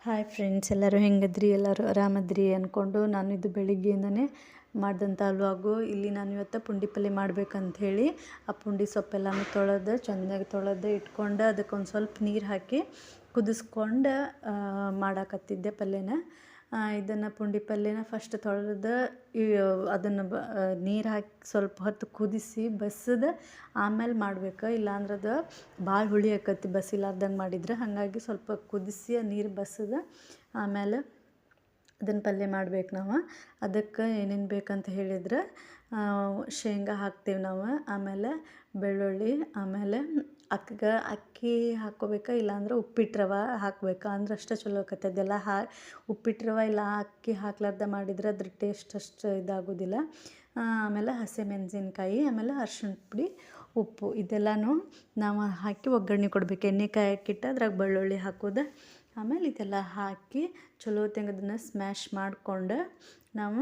Hi friends, ಎಲ್ಲರೂ ಹೆಂಗದ್ರಿ? ಎಲ್ಲರೂ ಆರಾಮದ್ರಿ ಅಂದ್ಕೊಂಡು ನಾನು ಇದು ಬೆಳಿಗ್ಗೆಯಿಂದನೇ ಮಾಡಿದಂಥ ವ್ಲಾಗು. ಇಲ್ಲಿ ನಾನು ಇವತ್ತು ಪುಂಡಿ ಪಲ್ಯ ಮಾಡ್ಬೇಕಂತ ಹೇಳಿ ಆ ಪುಂಡಿ ಸೊಪ್ಪೆಲ್ಲನೂ ಚೆನ್ನಾಗಿ ತೊಳೆದು ಇಟ್ಕೊಂಡು ಅದಕ್ಕೊಂದು ಸ್ವಲ್ಪ ನೀರು ಹಾಕಿ ಕುದಿಸ್ಕೊಂಡು ಮಾಡಾಕತ್ತಿದ್ದೆ ಪಲ್ಯನ. ಇದನ್ನು ಪುಂಡಿ ಪಲ್ಯನ ಫಸ್ಟ್ ತೊಳೆದು ಅದನ್ನು ನೀರು ಹಾಕಿ ಸ್ವಲ್ಪ ಹೊತ್ತು ಕುದಿಸಿ ಬಸಿದು ಆಮೇಲೆ ಮಾಡ್ಬೇಕು. ಇಲ್ಲಾಂದ್ರೆ ಅದು ಭಾಳ ಹುಳಿ ಆಕತಿ ಬಸಿಲಾರ್ದಂಗೆ ಮಾಡಿದ್ರೆ. ಹಾಗಾಗಿ ಸ್ವಲ್ಪ ಕುದಿಸಿ ಆ ನೀರು ಬಸಿದು ಆಮೇಲೆ ಅದನ್ನು ಪಲ್ಯ ಮಾಡ್ಬೇಕು ನಾವು. ಅದಕ್ಕೆ ಏನೇನು ಬೇಕಂತ ಹೇಳಿದ್ರೆ ಶೇಂಗಾ ಹಾಕ್ತೀವಿ ನಾವು, ಆಮೇಲೆ ಬೆಳ್ಳುಳ್ಳಿ, ಆಮೇಲೆ ಅಕ್ಕಿ ಹಾಕ್ಕೋಬೇಕಾ, ಇಲ್ಲಾಂದ್ರೆ ಉಪ್ಪಿಟ್ಟು ರವೆ ಹಾಕ್ಬೇಕಾ ಅಂದ್ರೆ ಅಷ್ಟೇ ಚಲೋ ಆಕತ್ತೆ. ಅದೆಲ್ಲ ಉಪ್ಪಿಟ್ಟು ರವೆ ಇಲ್ಲ ಅಕ್ಕಿ ಹಾಕ್ಲಾರ್ದ ಮಾಡಿದ್ರೆ ಅದ್ರ ಟೇಸ್ಟ್ ಅಷ್ಟು ಇದಾಗೋದಿಲ್ಲ. ಆಮೇಲೆ ಹಸಿಮೆಣಸಿನ್ಕಾಯಿ, ಆಮೇಲೆ ಅರ್ಶಿಣ ಪುಡಿ, ಉಪ್ಪು ಇದೆಲ್ಲನೂ ನಾವು ಹಾಕಿ ಒಗ್ಗರಣೆ ಕೊಡ್ಬೇಕು. ಎಣ್ಣೆ ಕಾಯಕ್ಕಿಟ್ಟು ಅದ್ರಾಗ ಬೆಳ್ಳುಳ್ಳಿ ಹಾಕೋದು. ಆಮೇಲೆ ಇದೆಲ್ಲ ಹಾಕಿ ಚಲೋ ಅದನ್ನು ಸ್ಮ್ಯಾಶ್ ಮಾಡಿಕೊಂಡು ನಾವು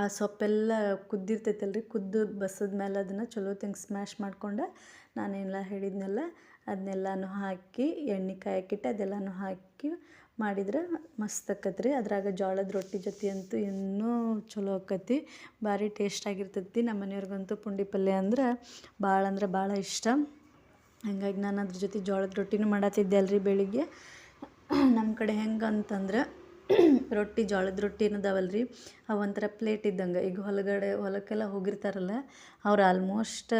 ಆ ಸೊಪ್ಪೆಲ್ಲ ಕುದ್ದಿರ್ತೈತಲ್ರಿ, ಕುದ್ದು ಬಸದ ಮೇಲೆ ಅದನ್ನು ಚಲೋ ಸ್ಮ್ಯಾಶ್ ಮಾಡ್ಕೊಂಡು ನಾನೆಲ್ಲ ಹೇಳಿದ್ನೆಲ್ಲ ಅದನ್ನೆಲ್ಲನೂ ಹಾಕಿ ಎಣ್ಣೆ ಕಾಯಕ್ಕಿಟ್ಟು ಅದೆಲ್ಲನೂ ಹಾಕಿ ಮಾಡಿದ್ರೆ ಮಸ್ತ್ ಆಕತ್ರಿ. ಅದ್ರಾಗ ಜೋಳದ ರೊಟ್ಟಿ ಜೊತೆ ಅಂತೂ ಇನ್ನೂ ಚಲೋ ಆಕತಿ, ಭಾರಿ ಟೇಸ್ಟ್ ಆಗಿರ್ತೈತಿ. ನಮ್ಮ ಮನೆಯವ್ರಿಗಂತೂ ಪುಂಡಿ ಪಲ್ಯ ಅಂದ್ರೆ ಭಾಳ ಇಷ್ಟ. ಹಾಗಾಗಿ ನಾನು ಅದ್ರ ಜೊತೆ ಜೋಳದ ರೊಟ್ಟಿನೂ ಮಾಡತ್ತಿದ್ದೆ ಅಲ್ರಿ ಬೆಳಿಗ್ಗೆ. ನಮ್ಮ ಕಡೆ ಹೆಂಗೆ ಅಂತಂದ್ರೆ ರೊಟ್ಟಿ ಜೋಳದ ರೊಟ್ಟಿ ಏನದಾವಲ್ರಿ ಅವು ಒಂಥರ ಪ್ಲೇಟ್ ಇದ್ದಂಗೆ. ಈಗ ಹೊಲಕ್ಕೆಲ್ಲ ಹೋಗಿರ್ತಾರಲ್ಲ ಅವ್ರು ಆಲ್ಮೋಸ್ಟ್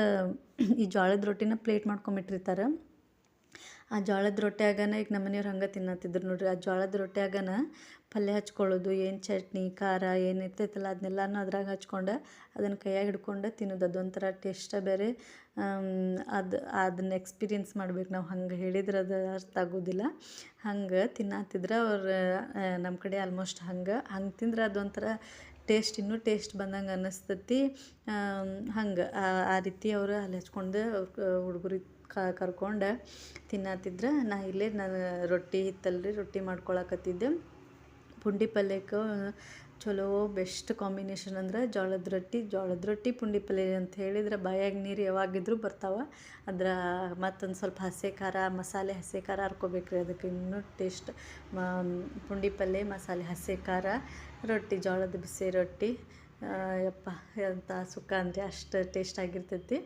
ಈ ಜೋಳದ ರೊಟ್ಟಿನ ಪ್ಲೇಟ್ ಮಾಡ್ಕೊಂಬಿಟ್ಟಿರ್ತಾರೆ. ಆ ಜೋಳದ ರೊಟ್ಟಿಯಾಗನ ಈಗ ನಮ್ಮ ಮನೆಯವ್ರು ಹಂಗೆ ತಿನ್ನತ್ತಿದ್ರು ನೋಡ್ರಿ. ಆ ಜೋಳದ ರೊಟ್ಟಿಯಾಗನ ಪಲ್ಯ ಹಚ್ಕೊಳ್ಳೋದು, ಏನು ಚಟ್ನಿ ಖಾರ ಏನು ಇರ್ತೈತಲ್ಲ ಅದನ್ನೆಲ್ಲನೂ ಅದ್ರಾಗ ಹಚ್ಕೊಂಡು ಅದನ್ನು ಕೈಯಾಗ ಹಿಡ್ಕೊಂಡು ತಿನ್ನೋದು. ಅದೊಂಥರ ಟೇಸ್ಟ ಬೇರೆ. ಅದನ್ನ ಎಕ್ಸ್ಪೀರಿಯೆನ್ಸ್ ಮಾಡ್ಬೇಕು ನಾವು. ಹಂಗೆ ಹೇಳಿದ್ರೆ ಅದು ಅರ್ಥ ಆಗೋದಿಲ್ಲ. ಹಂಗೆ ತಿನ್ನತ್ತಿದ್ರೆ ಅವ್ರು ನಮ್ಮ ಕಡೆ ಆಲ್ಮೋಸ್ಟ್ ಹಂಗೆ ತಿಂದ್ರೆ ಅದೊಂಥರ ಟೇಸ್ಟ್, ಇನ್ನೂ ಟೇಸ್ಟ್ ಬಂದಂಗೆ ಅನ್ನಿಸ್ತತಿ. ಹಂಗೆ ಆ ರೀತಿ ಅವರು ಅಲ್ಲಿ ಹಚ್ಕೊಂಡು ಹುಡುಗರಿಗೆ ಕರ್ಕೊಂಡು ತಿನ್ನತ್ತಿದ್ರೆ ನಾನು ರೊಟ್ಟಿ ಇತ್ತಲ್ರಿ, ರೊಟ್ಟಿ ಮಾಡ್ಕೊಳಕತ್ತಿದ್ದೆ. ಪುಂಡಿ ಪಲ್ಯಕ್ಕೆ ಚಲೋ ಬೆಸ್ಟ್ ಕಾಂಬಿನೇಷನ್ ಅಂದ್ರೆ ಜೋಳದ ರೊಟ್ಟಿ ಪುಂಡಿ ಪಲ್ಯ ಅಂತ ಹೇಳಿದ್ರೆ ಬಾಯಾಗ ನೀರು ಯಾವಾಗಿದ್ರೂ ಬರ್ತಾವೆ. ಮತ್ತೊಂದು ಸ್ವಲ್ಪ ಹಸಿ ಖಾರ, ಮಸಾಲೆ ಹಸಿ ಖಾರ ಹರ್ಕೋಬೇಕ್ರಿ, ಅದಕ್ಕೆ ಇನ್ನೂ ಟೇಸ್ಟ್. ಪುಂಡಿ ಪಲ್ಯ, ಮಸಾಲೆ ಹಸಿ ಖಾರ, ರೊಟ್ಟಿ, ಜೋಳದ ಬಿಸಿ ರೊಟ್ಟಿ, ಯಪ್ಪ ಎಂಥ ಸುಖ ಅಂದರೆ ಅಷ್ಟು ಟೇಸ್ಟ್ ಆಗಿರ್ತೈತಿ.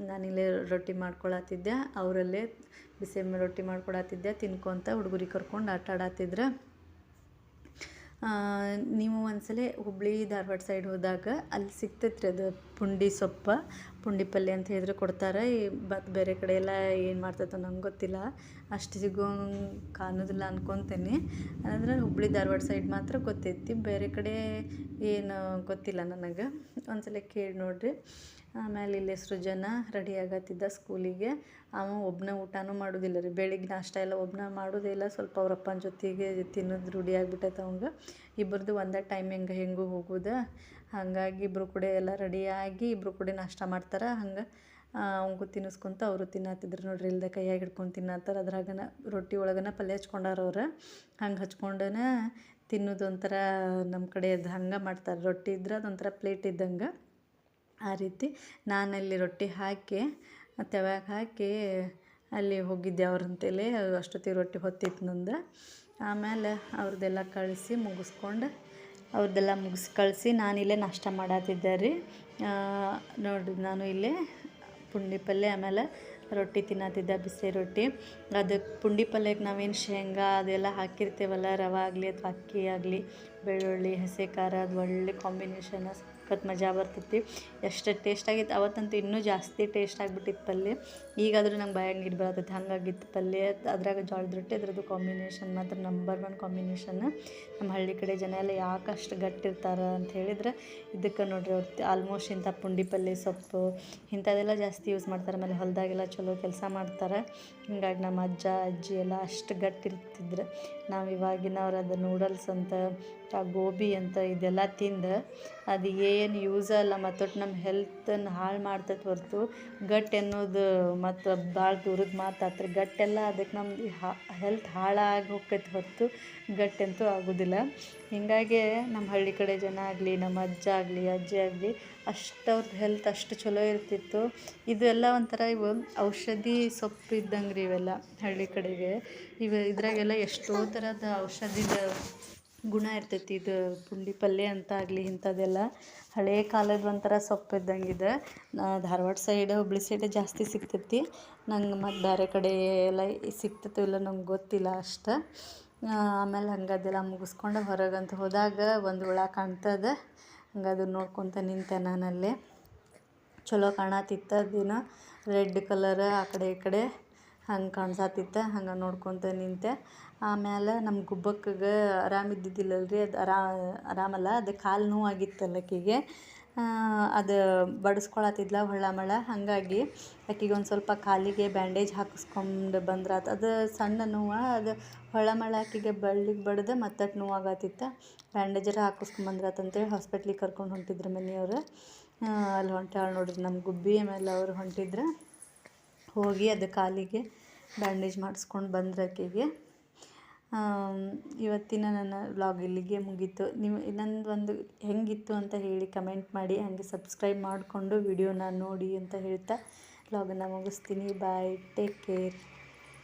ನಾನಿಲ್ಲೇ ರೊಟ್ಟಿ ಮಾಡ್ಕೊಳತ್ತಿದ್ದೆ, ಅವರಲ್ಲೇ ಬಿಸಿ ರೊಟ್ಟಿ ಮಾಡ್ಕೊಳತ್ತಿದ್ದೆ, ತಿನ್ಕೊತ ಹುಡುಗರಿಗೆ ಕರ್ಕೊಂಡು ಆಟ ಆಡತ್ತಿದ್ರೆ. ನೀವು ಒಂದ್ಸಲ ಹುಬ್ಬಳ್ಳಿ ಧಾರವಾಡ ಸೈಡ್ ಹೋದಾಗ ಅಲ್ಲಿ ಸಿಗ್ತೈತ್ರಿ ಅದು ಪುಂಡಿ ಸೊಪ್ಪು, ಪುಂಡಿ ಪಲ್ಯ ಅಂತ ಹೇಳಿದ್ರೆ ಕೊಡ್ತಾರೆ. ಬೇರೆ ಕಡೆ ಎಲ್ಲ ಏನು ಮಾಡ್ತೈತೋ ನಂಗೆ ಗೊತ್ತಿಲ್ಲ, ಅಷ್ಟು ಸಿಗೋಂಗೆ ಕಾಣೋದಿಲ್ಲ ಅನ್ಕೊತೀನಿ. ಅಂದರೆ ಹುಬ್ಬಳ್ಳಿ ಧಾರವಾಡ ಸೈಡ್ ಮಾತ್ರ ಗೊತ್ತೈತಿ, ಬೇರೆ ಕಡೆ ಏನು ಗೊತ್ತಿಲ್ಲ ನನಗೆ. ಒಂದ್ಸಲ ಕೇಳಿ ನೋಡಿರಿ. ಆಮೇಲೆ ಇಲ್ಲಿ ಸೃಜನ ರೆಡಿ ಆಗತ್ತಿದ್ದ ಸ್ಕೂಲಿಗೆ. ಅವ ಒಬ್ಬನೇ ಊಟನೂ ಮಾಡೋದಿಲ್ಲ ರೀ, ಬೆಳಿಗ್ಗೆ ನಾಷ್ಟ ಎಲ್ಲ ಒಬ್ಬನೇ ಮಾಡೋದಿಲ್ಲ. ಸ್ವಲ್ಪ ಅವ್ರ ಅಪ್ಪನ ಜೊತೆಗೆ ತಿನ್ನೋದು ರೂಢಿ ಆಗಿಬಿಟ್ಟೈತೆ ಅವಂಗೆ. ಇಬ್ಬರದು ಒಂದೇ ಟೈಮಿಂಗ್ ಹೆಂಗೂ ಹೋಗೋದು. ಹಾಗಾಗಿ ಇಬ್ಬರು ಕೂಡ ಎಲ್ಲ ರೆಡಿಯಾಗಿ ಇಬ್ಬರು ಕೂಡ ನಾಷ್ಟ ಮಾಡ್ತಾರೆ. ಹಂಗೆ ಅವಂಗೂ ತಿನ್ನಿಸ್ಕೊಂತ ಅವರು ತಿನ್ನತ್ತಿದ್ರು ನೋಡ್ರಿ. ಇಲ್ಲದೆ ಕೈಯಾಗಿ ಹಿಡ್ಕೊಂಡು ತಿನ್ನತ್ತಾರೆ. ಅದ್ರಾಗನ ರೊಟ್ಟಿ ಒಳಗನ ಪಲ್ಯ ಹಚ್ಕೊಂಡಾರ ಅವ್ರು. ಹಂಗೆ ಹಚ್ಕೊಂಡೇ ತಿನ್ನೋದು ಒಂಥರ ನಮ್ಮ ಕಡೆ ಅದು ಹಂಗೆ ಮಾಡ್ತಾರೆ. ರೊಟ್ಟಿ ಇದ್ರೆ ಅದೊಂಥರ ಪ್ಲೇಟ್ ಇದ್ದಂಗೆ. ಆ ರೀತಿ ನಾನಲ್ಲಿ ರೊಟ್ಟಿ ಹಾಕಿ ತವ್ಯಾಗ ಹಾಕಿ ಅಲ್ಲಿ ಹೋಗಿದ್ದೆ ಅವ್ರಂತೇಳಿ. ಅಷ್ಟೊತ್ತಿಗೆ ರೊಟ್ಟಿ ಹೊತ್ತಿತ್ತು ನಂದು. ಆಮೇಲೆ ಅವ್ರದ್ದೆಲ್ಲ ಮುಗಿಸಿ ಕಳಿಸಿ ನಾನಿಲ್ಲೇ ನಾಷ್ಟ ಮಾಡತ್ತಿದ್ದೆ ರೀ. ನೋಡಿರಿ, ನಾನು ಇಲ್ಲೇ ಪುಂಡಿ ಪಲ್ಯ ಆಮೇಲೆ ರೊಟ್ಟಿ ತಿನ್ನತ್ತಿದ್ದೆ, ಬಿಸಿ ರೊಟ್ಟಿ. ಅದಕ್ಕೆ ಪುಂಡಿ ಪಲ್ಯಕ್ಕೆ ನಾವೇನು ಶೇಂಗಾ ಅದೆಲ್ಲ ಹಾಕಿರ್ತೀವಲ್ಲ, ರವೆ ಆಗಲಿ ಅಥವಾ ಅಕ್ಕಿ ಆಗಲಿ, ಬೆಳ್ಳುಳ್ಳಿ, ಹಸಿ ಖಾರ, ಅದು ಒಳ್ಳೆ ಕಾಂಬಿನೇಷನ್, ಸಖತ್ ಮಜಾ ಬರ್ತೈತಿ. ಎಷ್ಟು ಟೇಸ್ಟ್ ಆಗಿತ್ತು ಅವತ್ತಂತೂ ಇನ್ನೂ ಜಾಸ್ತಿ ಟೇಸ್ಟ್ ಆಗಿಬಿಟ್ಟಿತ್ತು ಪಲ್ಯ. ಈಗಾದರೂ ನಂಗೆ ಬಾಯಾಗ ನೀರು ಬರತೈತಿ, ಹಂಗಾಗಿತ್ತು ಪಲ್ಯ. ಅದ್ರಾಗ ಜೋಳದ ರೊಟ್ಟಿ, ಅದ್ರದ್ದು ಕಾಂಬಿನೇಷನ್ ಮಾತ್ರ ನಂಬರ್ 1 ಕಾಂಬಿನೇಷನ್. ನಮ್ಮ ಹಳ್ಳಿ ಕಡೆ ಜನ ಎಲ್ಲ ಯಾಕೆ ಅಷ್ಟು ಗಟ್ಟಿರ್ತಾರೆ ಅಂತ ಹೇಳಿದ್ರೆ ಇದಕ್ಕೆ ನೋಡ್ರಿ. ಅವ್ರು ಆಲ್ಮೋಸ್ಟ್ ಇಂಥ ಪುಂಡಿ ಪಲ್ಯ, ಸೊಪ್ಪು ಇಂಥದ್ದೆಲ್ಲ ಜಾಸ್ತಿ ಯೂಸ್ ಮಾಡ್ತಾರೆ. ಆಮೇಲೆ ಹೊಲದಾಗೆಲ್ಲ ಚಲೋ ಕೆಲಸ ಮಾಡ್ತಾರೆ. ಹಿಂಗಾಗಿ ನಮ್ಮ ಅಜ್ಜ ಅಜ್ಜಿ ಎಲ್ಲ ಅಷ್ಟು ಗಟ್ಟಿರ್ತಿದ್ರು. ನಾವು ಇವಾಗಿನವ್ರು ಅದು ನೂಡಲ್ಸ್ ಅಂತ, ಗೋಬಿ ಅಂತ ಇದೆಲ್ಲ ತಿಂದು ಅದು ಏನು ಯೂಸ ಅಲ್ಲ, ಮತ್ತು ನಮ್ಮ ಹೆಲ್ತನ್ನು ಹಾಳು ಮಾಡ್ತೈತೆ ಹೊರತು ಗಟ್ ಅನ್ನೋದು ಮತ್ತು ಭಾಳ ದೂರದ ಮಾತಾತ್ರಿ. ಗಟ್ಟೆಲ್ಲ ಅದಕ್ಕೆ ನಮ್ದು ಹೆಲ್ತ್ ಹಾಳಾಗಿ ಹೋಗ್ತೈತೆ ಹೊರತು ಗಟ್ಟಂತೂ ಆಗೋದಿಲ್ಲ. ಹೀಗಾಗಿ ನಮ್ಮ ಹಳ್ಳಿ ಕಡೆ ಜನ ಆಗಲಿ, ನಮ್ಮ ಅಜ್ಜ ಆಗಲಿ ಅಜ್ಜಿ ಆಗಲಿ ಅಷ್ಟು ಅವ್ರದ್ದು ಹೆಲ್ತ್ ಅಷ್ಟು ಚಲೋ ಇರ್ತಿತ್ತು. ಇದೆಲ್ಲ ಒಂಥರ ಇವು ಔಷಧಿ ಸೊಪ್ಪು ಇದ್ದಂಗೆ ರೀ ಇವೆಲ್ಲ ಹಳ್ಳಿ ಕಡೆಗೆ. ಇದ್ರಾಗೆಲ್ಲ ಎಷ್ಟೋ ಥರದ ಔಷಧಿದ ಗುಣ ಇರ್ತೈತಿ. ಇದು ಪುಂಡಿ ಪಲ್ಯ ಅಂತ ಆಗಲಿ ಇಂಥದ್ದೆಲ್ಲ ಹಳೇ ಕಾಲದ ಒಂಥರ ಸೊಪ್ಪು ಇದ್ದಂಗಿದೆ. ಧಾರವಾಡ ಸೈಡ್ ಹುಬ್ಳಿ ಸೈಡ್ ಜಾಸ್ತಿ ಸಿಗ್ತೈತಿ. ನಂಗೆ ಮತ್ತು ಬೇರೆ ಕಡೆ ಎಲ್ಲ ಸಿಗ್ತೈತೋ ಇಲ್ಲ ನಂಗೆ ಗೊತ್ತಿಲ್ಲ ಅಷ್ಟು. ಆಮೇಲೆ ಹಂಗೆ ಅದೆಲ್ಲ ಮುಗಿಸ್ಕೊಂಡು ಹೊರಗಂತ ಹೋದಾಗ ಒಂದು ಹುಳ ಕಾಣ್ತದೆ. ಹಂಗೆ ಅದನ್ನ ನೋಡ್ಕೊತ ನಿಂತೆ ನಾನಲ್ಲೇ. ಚಲೋ ಕಾಣತಿತ್ತು ಅದೇನೋ ರೆಡ್ ಕಲರ್ ಆ ಕಡೆ ಈ ಕಡೆ ಹಂಗೆ ಕಾಣ್ಸತ್ತಿತ್ತು. ಹಂಗೆ ನೋಡ್ಕೊತ ನಿಂತೆ. ಆಮೇಲೆ ನಮ್ಮ ಗುಬ್ಬಕ್ಕಗೆ ಆರಾಮಿದ್ದಿದ್ದಿಲ್ಲಲ್ರಿ, ಅದು ಆರಾಮಲ್ಲ, ಅದು ಕಾಲು ನೋವಾಗಿತ್ತಲ್ಲ ಆಕೆಗೆ. ಅದು ಬಡಿಸ್ಕೊಳತ್ತಿದ್ಲ ಹೊಳ್ಳ ಮಳ್ಳ. ಹಾಗಾಗಿ ಆಕೆಗೆ ಒಂದು ಸ್ವಲ್ಪ ಕಾಲಿಗೆ ಬ್ಯಾಂಡೇಜ್ ಹಾಕಿಸ್ಕೊಂಡು ಬಂದ್ರಾತು. ಅದು ಸಣ್ಣ ನೋವು, ಅದು ಹೊಳ್ಳ ಮಳ್ಳ ಆಕೆಗೆ ಬಳ್ಳಿಗೆ ಬಡ್ದು ಮತ್ತಷ್ಟು ನೋವಾಗತ್ತಿತ್ತು. ಬ್ಯಾಂಡೇಜರ ಹಾಕಿಸ್ಕೊಂಬಂದ್ರಾತು ಅಂತೇಳಿ ಹಾಸ್ಪಿಟ್ಲಿಗೆ ಕರ್ಕೊಂಡು ಹೊಂಟಿದ್ರು ಮನೆಯವರು. ಅಲ್ಲಿ ಹೊಂಟಾಳ ನೋಡ್ರಿ ನಮ್ಮ ಗುಬ್ಬಿ. ಆಮೇಲೆ ಅವರು ಹೊಂಟಿದ್ರು, ಹೋಗಿ ಅದು ಕಾಲಿಗೆ ಬ್ಯಾಂಡೇಜ್ ಮಾಡಿಸ್ಕೊಂಡು ಬಂದ್ರು ಆಕೆಗೆ. ಇವತ್ತಿನ ನನ್ನ ವ್ಲಾಗ್ ಇಲ್ಲಿಗೆ ಮುಗೀತು. ನೀವು ಇನ್ನೊಂದು ಒಂದು ಹೆಂಗಿತ್ತು ಅಂತ ಹೇಳಿ ಕಮೆಂಟ್ ಮಾಡಿ. ಹಾಗೆ ಸಬ್ಸ್ಕ್ರೈಬ್ ಮಾಡಿಕೊಂಡು ವಿಡಿಯೋನ ನೋಡಿ ಅಂತ ಹೇಳ್ತಾ ವ್ಲಾಗನ್ನು ಮುಗಿಸ್ತೀನಿ. ಬಾಯ್, ಟೇಕ್ ಕೇರ್.